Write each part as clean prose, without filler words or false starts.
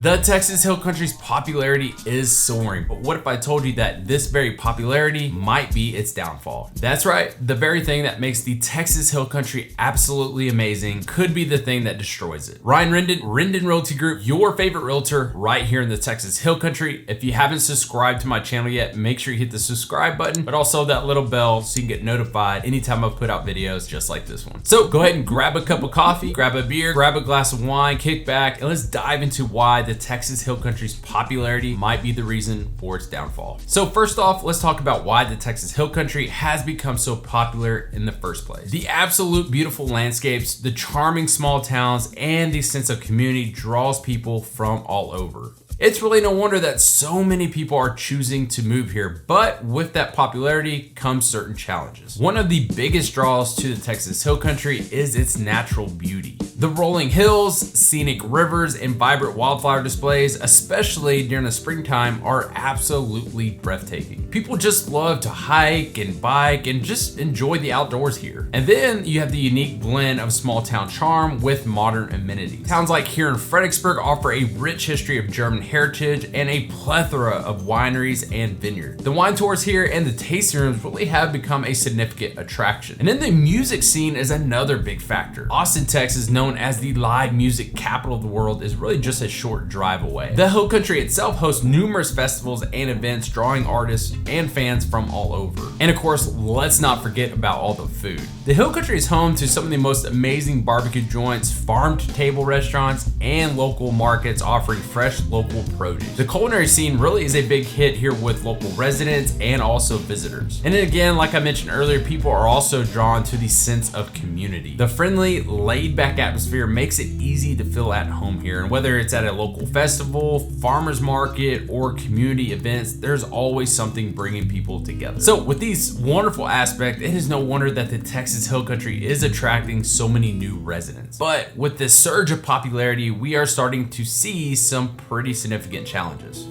The Texas Hill Country's popularity is soaring, but what if I told you that this very popularity might be its downfall? That's right, the very thing that makes the Texas Hill Country absolutely amazing could be the thing that destroys it. Ryan Rendon Realty Group, your favorite realtor right here in the Texas Hill Country. If you haven't subscribed to my channel yet, make sure you hit the subscribe button, but also that little bell so you can get notified anytime I put out videos just like this one. So go ahead and grab a cup of coffee, grab a beer, grab a glass of wine, kick back, and let's dive into why the Texas Hill Country's popularity might be the reason for its downfall. So first off, let's talk about why the Texas Hill Country has become so popular in the first place. The absolute beautiful landscapes, the charming small towns, and the sense of community draws people from all over. It's really no wonder that so many people are choosing to move here, but with that popularity comes certain challenges. One of the biggest draws to the Texas Hill Country is its natural beauty. The rolling hills, scenic rivers, and vibrant wildflower displays, especially during the springtime, are absolutely breathtaking. People just love to hike and bike and just enjoy the outdoors here. And then you have the unique blend of small town charm with modern amenities. Towns like here in Fredericksburg offer a rich history of German heritage and a plethora of wineries and vineyards. The wine tours here and the tasting rooms really have become a significant attraction. And then the music scene is another big factor. Austin, Texas, known as the live music capital of the world, is really just a short drive away. The Hill Country itself hosts numerous festivals and events drawing artists and fans from all over. And of course, let's not forget about all the food. The Hill Country is home to some of the most amazing barbecue joints, farm-to-table restaurants, and local markets offering fresh local produce. The culinary scene really is a big hit here with local residents and also visitors. And then again, like I mentioned earlier, people are also drawn to the sense of community. The friendly, laid-back atmosphere makes it easy to feel at home here. And whether it's at a local festival, farmer's market, or community events, there's always something bringing people together. So with these wonderful aspects, it is no wonder that the Texas Hill Country is attracting so many new residents. But with this surge of popularity, we are starting to see some pretty significant challenges.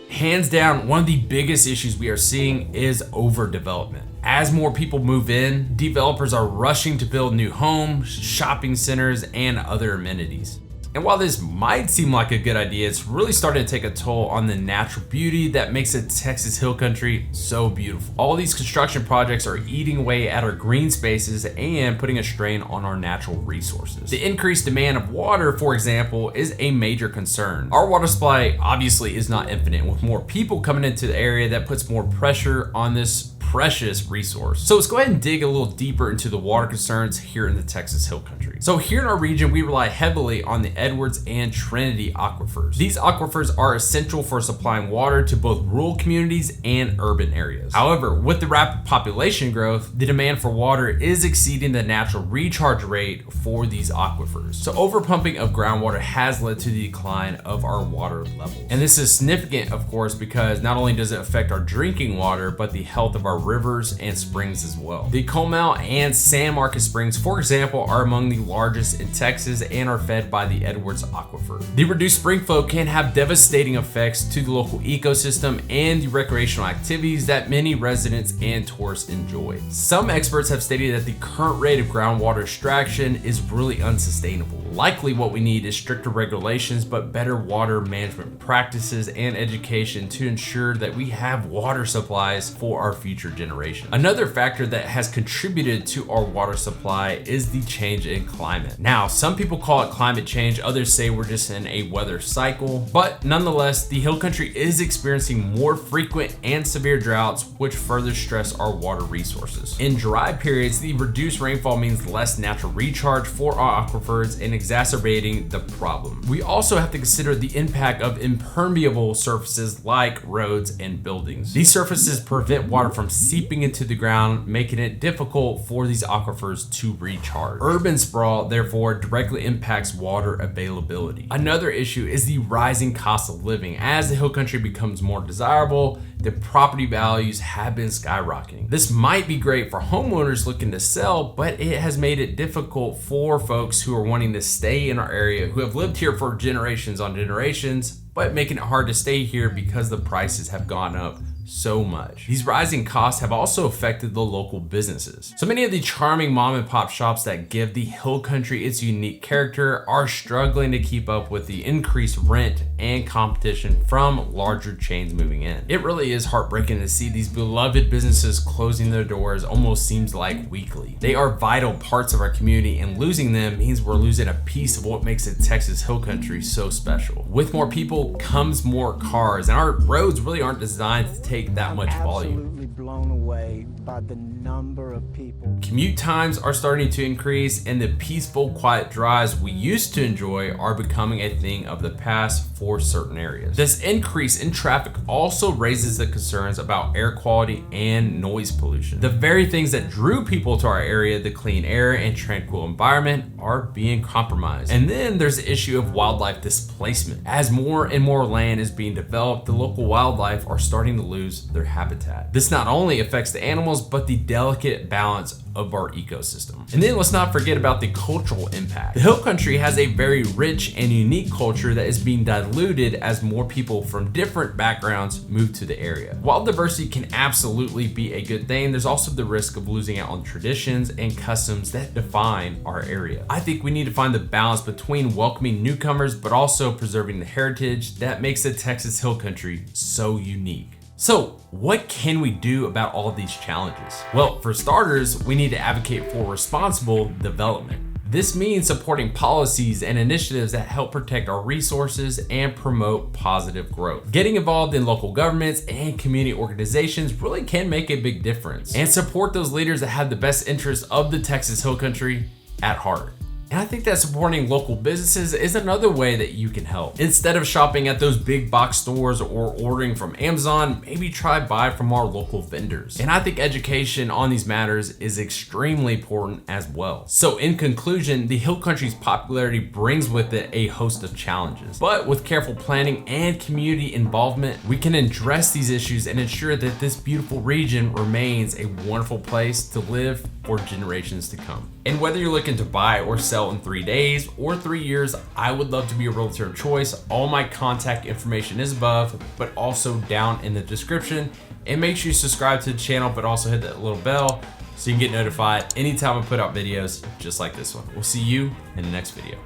Hands down, one of the biggest issues we are seeing is overdevelopment. As more people move in, developers are rushing to build new homes, shopping centers, and other amenities. And while this might seem like a good idea, it's really starting to take a toll on the natural beauty that makes the Texas Hill Country so beautiful. All these construction projects are eating away at our green spaces and putting a strain on our natural resources. The increased demand of water, for example, is a major concern. Our water supply obviously is not infinite, with more people coming into the area that puts more pressure on this precious resource. So let's go ahead and dig a little deeper into the water concerns here in the Texas Hill Country. So here in our region, we rely heavily on the Edwards and Trinity aquifers. These aquifers are essential for supplying water to both rural communities and urban areas. However, with the rapid population growth, the demand for water is exceeding the natural recharge rate for these aquifers. So overpumping of groundwater has led to the decline of our water levels. And this is significant, of course, because not only does it affect our drinking water, but the health of our rivers and springs as well. The Comal and San Marcos Springs, for example, are among the largest in Texas and are fed by the Edwards Aquifer. The reduced spring flow can have devastating effects to the local ecosystem and the recreational activities that many residents and tourists enjoy. Some experts have stated that the current rate of groundwater extraction is really unsustainable. Likely what we need is stricter regulations, but better water management practices and education to ensure that we have water supplies for our future generation. Another factor that has contributed to our water supply is the change in climate. Now, some people call it climate change, others say we're just in a weather cycle, but nonetheless, the Hill Country is experiencing more frequent and severe droughts, which further stress our water resources. In dry periods, the reduced rainfall means less natural recharge for our aquifers and exacerbating the problem. We also have to consider the impact of impermeable surfaces like roads and buildings. These surfaces prevent water from seeping into the ground, making it difficult for these aquifers to recharge. Urban sprawl, therefore, directly impacts water availability. Another issue is the rising cost of living. As the Hill Country becomes more desirable, the property values have been skyrocketing. This might be great for homeowners looking to sell, but it has made it difficult for folks who are wanting to stay in our area, who have lived here for generations on generations, but making it hard to stay here because the prices have gone up so much. These rising costs have also affected the local businesses. So many of the charming mom and pop shops that give the hill country its unique character are struggling to keep up with the increased rent and competition from larger chains moving in. It really is heartbreaking to see these beloved businesses closing their doors almost seems like weekly. They are vital parts of our community, and losing them means we're losing a piece of what makes the Texas hill country so special. With more people comes more cars, and our roads really aren't designed to take that much volume. Absolutely blown away by the number of people. Commute times are starting to increase, and the peaceful, quiet drives we used to enjoy are becoming a thing of the past for certain areas. This increase in traffic also raises the concerns about air quality and noise pollution. The very things that drew people to our area, the clean air and tranquil environment, are being compromised. And then there's the issue of wildlife displacement. As more and more land is being developed, the local wildlife are starting to lose their habitat. This not only affects the animals, but the delicate balance of our ecosystem. And then let's not forget about the cultural impact. The hill country has a very rich and unique culture that is being diluted as more people from different backgrounds move to the area. While diversity can absolutely be a good thing, there's also the risk of losing out on traditions and customs that define our area. I think we need to find the balance between welcoming newcomers but also preserving the heritage that makes the Texas hill country so unique. So, what can we do about all of these challenges? Well, for starters, we need to advocate for responsible development. This means supporting policies and initiatives that help protect our resources and promote positive growth. Getting involved in local governments and community organizations really can make a big difference, and support those leaders that have the best interests of the Texas hill country at heart. And I think that supporting local businesses is another way that you can help. Instead of shopping at those big box stores or ordering from Amazon, maybe try buy from our local vendors. And I think education on these matters is extremely important as well. So in conclusion, the hill country's popularity brings with it a host of challenges. But with careful planning and community involvement, we can address these issues and ensure that this beautiful region remains a wonderful place to live for generations to come. And whether you're looking to buy or sell in 3 days or 3 years, I would love to be a realtor of choice. All my contact information is above, but also down in the description. And make sure you subscribe to the channel, but also hit that little bell so you can get notified anytime I put out videos just like this one. We'll see you in the next video.